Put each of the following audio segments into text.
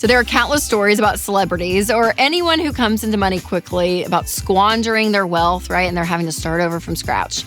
So there are countless stories about celebrities or anyone who comes into money quickly about squandering their wealth, right? And they're having to start over from scratch.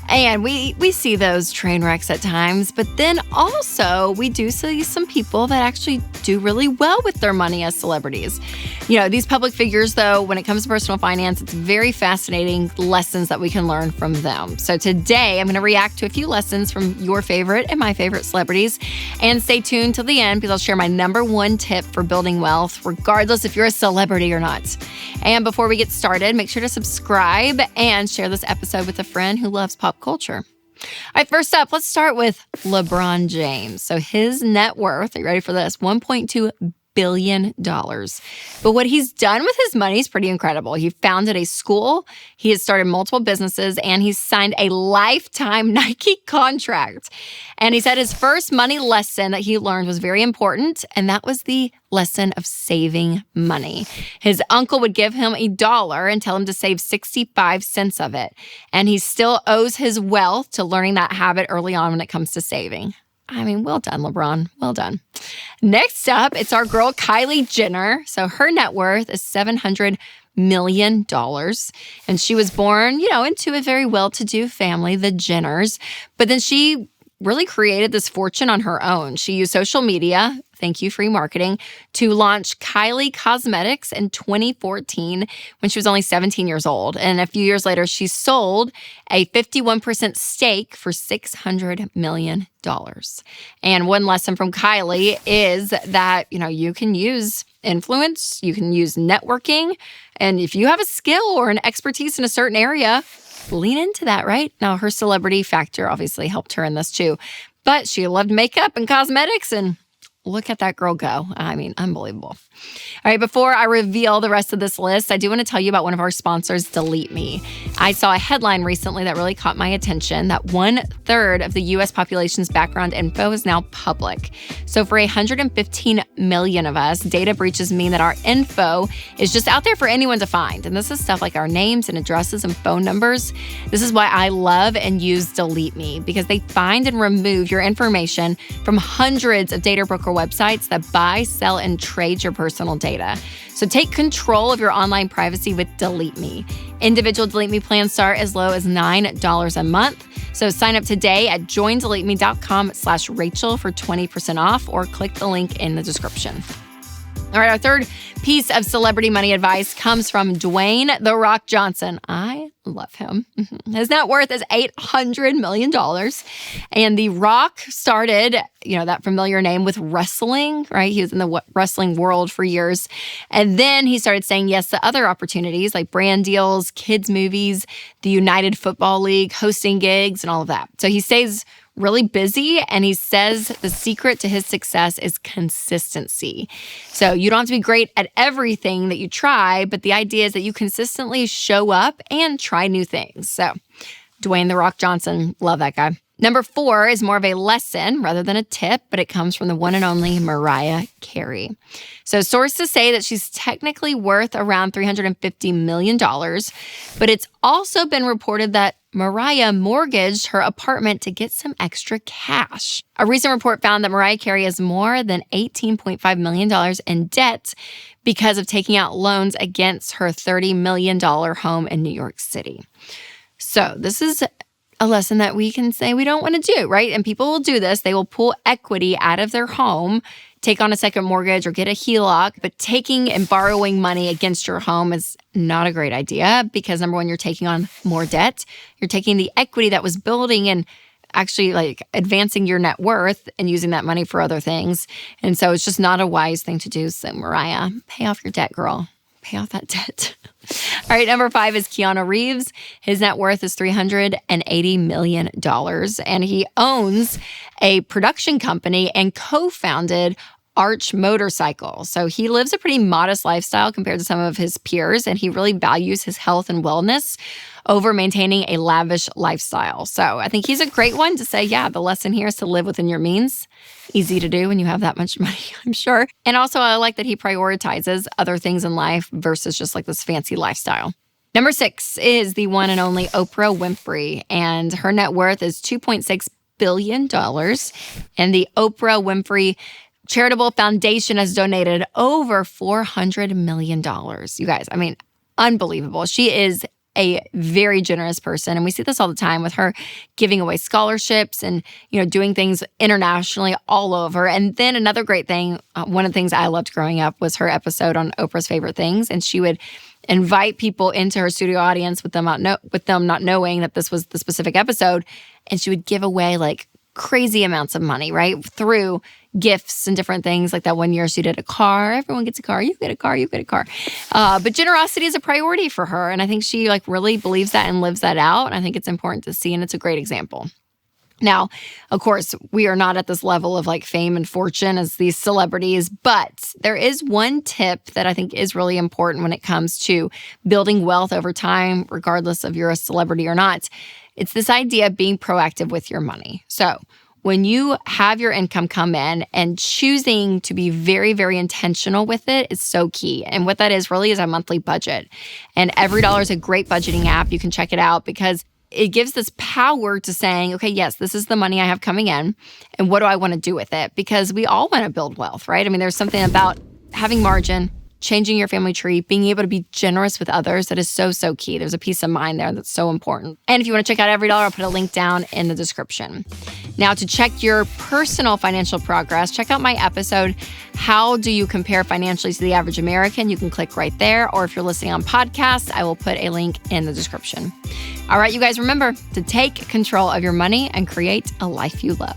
And we see those train wrecks at times, but then also we do see some people that actually do really well with their money as celebrities. You know, these public figures, though, when it comes to personal finance, it's very fascinating lessons that we can learn from them. So today, I'm going to react to a few lessons from your favorite and my favorite celebrities. And stay tuned till the end because I'll share my number one tip for building wealth, regardless if you're a celebrity or not. And before we get started, make sure to subscribe and share this episode with a friend who loves pop culture. All right, first up, let's start with LeBron James. So his net worth, are you ready for this? $1.2 billion. But what he's done with his money is pretty incredible. He founded a school, he has started multiple businesses, and he's signed a lifetime Nike contract. And he said his first money lesson that he learned was very important, and that was the lesson of saving money. His uncle would give him $1 and tell him to save 65 cents of it. And he still owes his wealth to learning that habit early on when it comes to saving. I mean, well done, LeBron. Well done. Next up, it's our girl, Kylie Jenner. So her net worth is $700 million. And she was born, into a very well-to-do family, the Jenners. But then she really created this fortune on her own. She used social media, thank you, free marketing, to launch Kylie Cosmetics in 2014 when she was only 17 years old. And a few years later, she sold a 51% stake for $600 million. And one lesson from Kylie is that, you can use influence, you can use networking, and if you have a skill or an expertise in a certain area, lean into that, right? Now, her celebrity factor obviously helped her in this too, but she loved makeup and cosmetics, and look at that girl go. I mean, unbelievable. All right, before I reveal the rest of this list, I do want to tell you about one of our sponsors, Delete Me. I saw a headline recently that really caught my attention that 1/3 of the U.S. population's background info is now public. So for 115 million of us, data breaches mean that our info is just out there for anyone to find. And this is stuff like our names and addresses and phone numbers. This is why I love and use Delete Me, because they find and remove your information from hundreds of data broker websites that buy, sell, and trade your personal data. So take control of your online privacy with Delete Me. Individual Delete Me plans start as low as $9 a month. So sign up today at joindeleteme.com/Rachel for 20% off, or click the link in the description. All right, our third piece of celebrity money advice comes from Dwayne "The Rock" Johnson. I love him. His net worth is $800 million. And The Rock started, that familiar name with wrestling, right? He was in the wrestling world for years. And then he started saying yes to other opportunities like brand deals, kids' movies, the United Football League, hosting gigs, and all of that. So he stays really busy, and he says the secret to his success is consistency. So you don't have to be great at everything that you try, but the idea is that you consistently show up and try new things. So Dwayne "The Rock" Johnson, love that guy. Number 4 is more of a lesson rather than a tip, but it comes from the one and only Mariah Carey. So sources say that she's technically worth around $350 million, but it's also been reported that Mariah mortgaged her apartment to get some extra cash. A recent report found that Mariah Carey has more than $18.5 million in debt because of taking out loans against her $30 million home in New York City. So this is a lesson that we can say we don't want to do, right? And people will do this. They will pull equity out of their home, take on a second mortgage or get a HELOC, but taking and borrowing money against your home is not a great idea because, number one, you're taking on more debt. You're taking the equity that was building and actually advancing your net worth and using that money for other things. And so it's just not a wise thing to do. So Mariah, pay off your debt, girl. Pay off that debt. All right, number 5 is Keanu Reeves. His net worth is $380 million, and he owns a production company and co-founded Arch Motorcycle. So he lives a pretty modest lifestyle compared to some of his peers, and he really values his health and wellness over maintaining a lavish lifestyle. So I think he's a great one to say, the lesson here is to live within your means. Easy to do when you have that much money, I'm sure. And also I like that he prioritizes other things in life versus just this fancy lifestyle. Number 6 is the one and only Oprah Winfrey, and her net worth is $2.6 billion. And the Oprah Winfrey charitable foundation has donated over $400 million. You guys, I mean, unbelievable. She is a very generous person. And we see this all the time with her giving away scholarships and, doing things internationally all over. And then another great thing, one of the things I loved growing up was her episode on Oprah's Favorite Things. And she would invite people into her studio audience with them not knowing that this was the specific episode. And she would give away like crazy amounts of money, right? Through gifts and different things. Like that one year she did a car. Everyone gets a car. You get a car. You get a car. But generosity is a priority for her. And I think she like really believes that and lives that out. And I think it's important to see. And it's a great example. Now, of course, we are not at this level of like fame and fortune as these celebrities, but there is one tip that I think is really important when it comes to building wealth over time, regardless of you're a celebrity or not. It's this idea of being proactive with your money. So when you have your income come in and choosing to be very, very intentional with it is so key. And what that is really is a monthly budget. And Everydollar is a great budgeting app. You can check it out because it gives this power to saying, okay, yes, this is the money I have coming in. And what do I want to do with it? Because we all want to build wealth, right? I mean, there's something about having margin, changing your family tree, being able to be generous with others that is so, so key. There's a peace of mind there that's so important. And if you want to check out Everydollar, I'll put a link down in the description. Now, to check your personal financial progress, check out my episode, How Do You Compare Financially to the Average American? You can click right there. Or if you're listening on podcasts, I will put a link in the description. All right, you guys, remember to take control of your money and create a life you love.